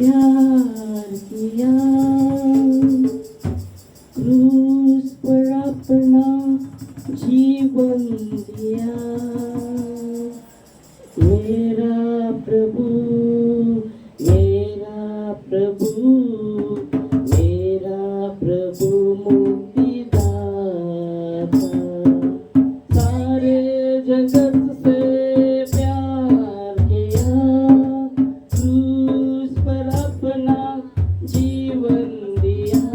प्यार किया, क्रूस पर अपना जीवन दिया। मेरा प्रभु, मेरा प्रभु, मेरा प्रभु मुक्तिदाता, सारे जगत से प्यार किया, क्रूस पर अपना जीवन दिया।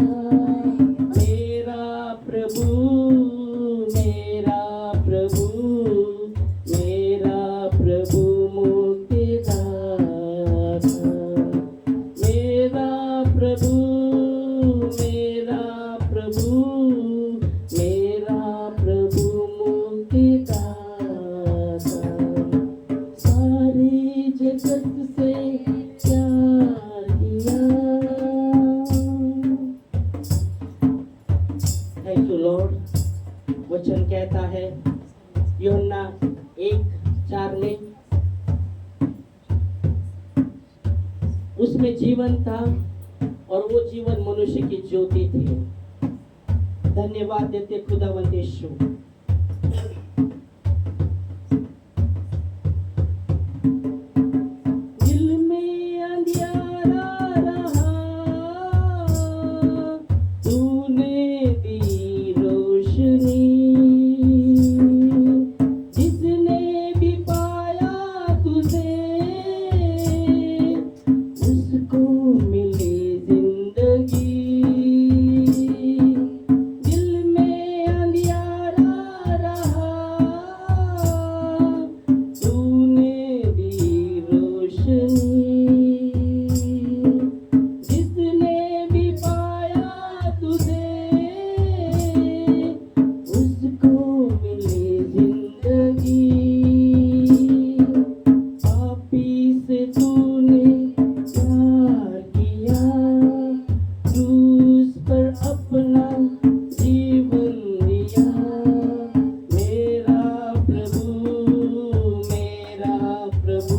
मेरा प्रभु, मेरा प्रभु, मेरा प्रभु मुक्तिदाता, मेरा प्रभु, मेरा प्रभु, मेरा प्रभु मुक्तिदाता, सारी जगत से प्यार किया। Thank you Lord. वचन कहता है यूहन्ना 1:4 में, उसमें जीवन था और वो जीवन मनुष्य की ज्योति थी। धन्यवाद देते खुदावंद यीशु। दिल में अंधियारा रहा, तूने दी रोशनी, जिसने भी पाया तुझे, उसको मिली जिंदगी। दिल में अंधियारा रहा, तूने दी रोशनी, जिसने भी पाया तुझे, उसको मिली जिंदगी। पापी से तूने प्यार किया, क्रूस पर अपना जीवन दिया। मेरा प्रभु, मेरा प्रभु,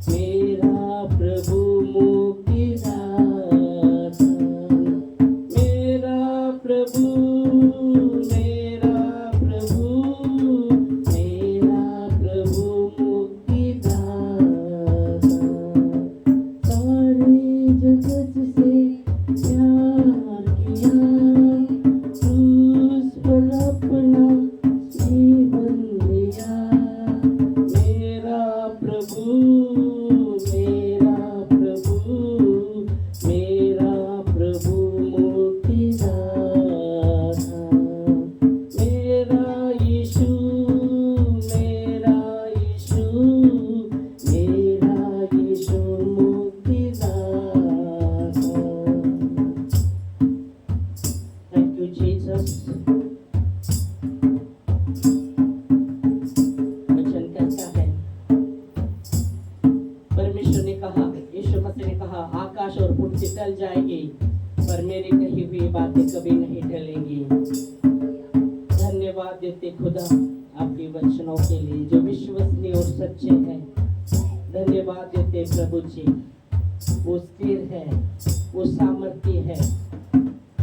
मेरा प्रभु मुक्तिदाता, मेरा प्रभु, मेरा प्रभु, मेरा प्रभु मुक्तिदाता, सारे जगत से प्यार किया, क्रूस पर अपना जीवन दिया। मेरा प्रभु, मेरा प्रभु, मेरा प्रभु मुक्तिदाता, मेरा यीशु, मेरा यीशु, मेरा यीशु मुक्तिदाता। Thank you, Jesus. वचन कहता है, परमेश्वर ने कहा, यीशु मसीह ने कहा, आकाश और पृथ्वी टल जाएगी पर मेरी कही हुई बातें कभी नहीं टलेंगी। धन्यवाद देते खुदा आपके वचनों के लिए जो विश्वसनीय और सच्चे हैं। धन्यवाद देते प्रभु जी, वो स्थिर है, वो सामर्थ्य है।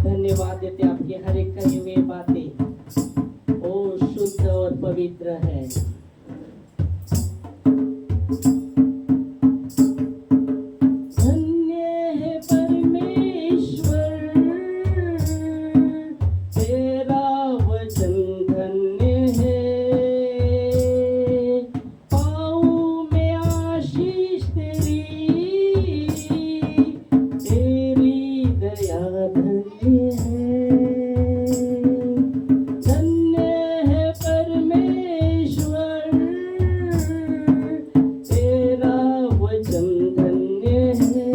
धन्यवाद देते आपकी हर एक कही हुई बातें ओ शुद्ध और पवित्र है। धन्य है परमेश्वर, तेरा वचन धन्य है। पाऊं मैं आशीष तेरी, तेरी दया धन्य है। धन्य है परमेश्वर, तेरा वचन धन्य है।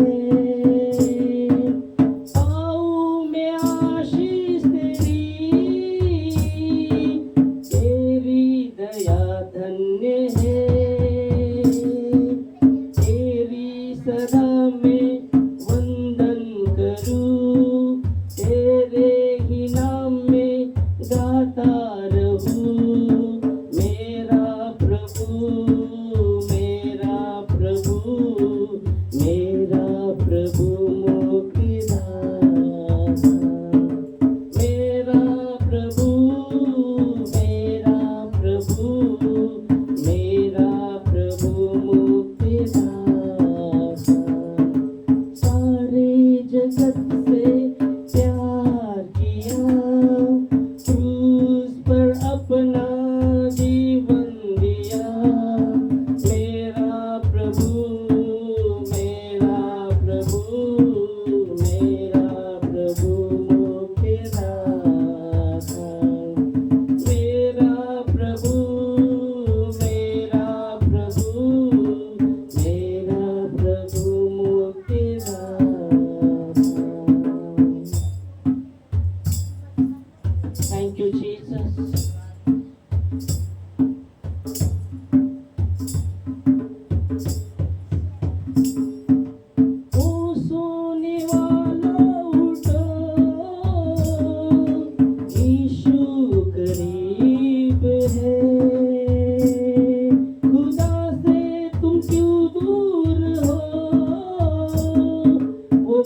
पाऊं मैं आशीष तेरी, तेरी दया धन्य है। तेरी सदा में वंदन करूं, तेरे ही नाम में गाता रहूं। मेरा प्रभु, मेरा प्रभु, मेरा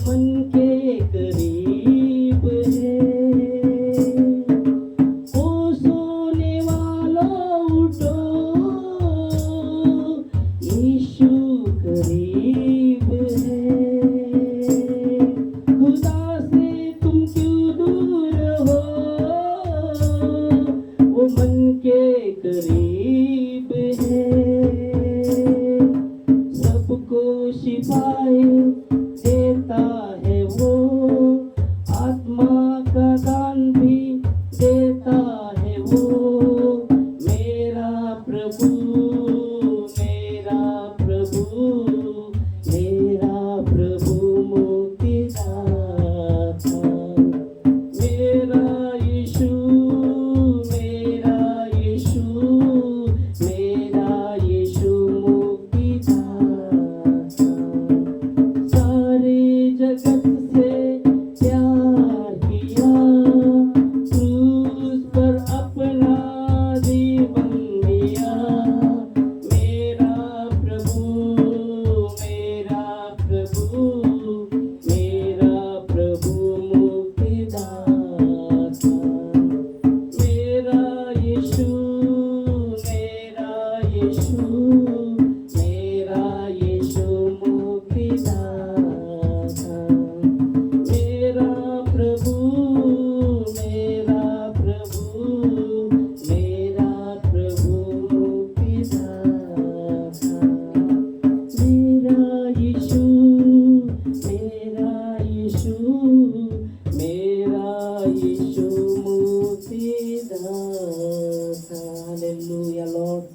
मन के करीब है। ओ सोने वालों उठो, यीशु करीब है। खुदा से तुम क्यों दूर हो, वो मन के करीब है। सबको शिफाएं देता है वो, आत्मा का दान भी देता है वो। मेरा प्रभु, मेरा प्रभु, मेरा प्रभु मुक्तिदाता। मेरा यीशु, मेरा यीशु, मेरा यीशु मुक्तिदाता। सारे जगत से प्यार किया, क्रूस पर अपना जीवन दिया। मेरा प्रभु, मेरा प्रभु, मेरा प्रभु मुक्तिदाता। मेरा यीशु, मेरा यीशु, मेरा यीशु मुक्तिदाता। मेरा प्रभु, मेरा प्रभु, मेरा प्रभु मुक्तिदाता। मेरा यीशु, मेरा यीशु, मेरा यीशु मुक्तिदाता। Hallelujah Lord.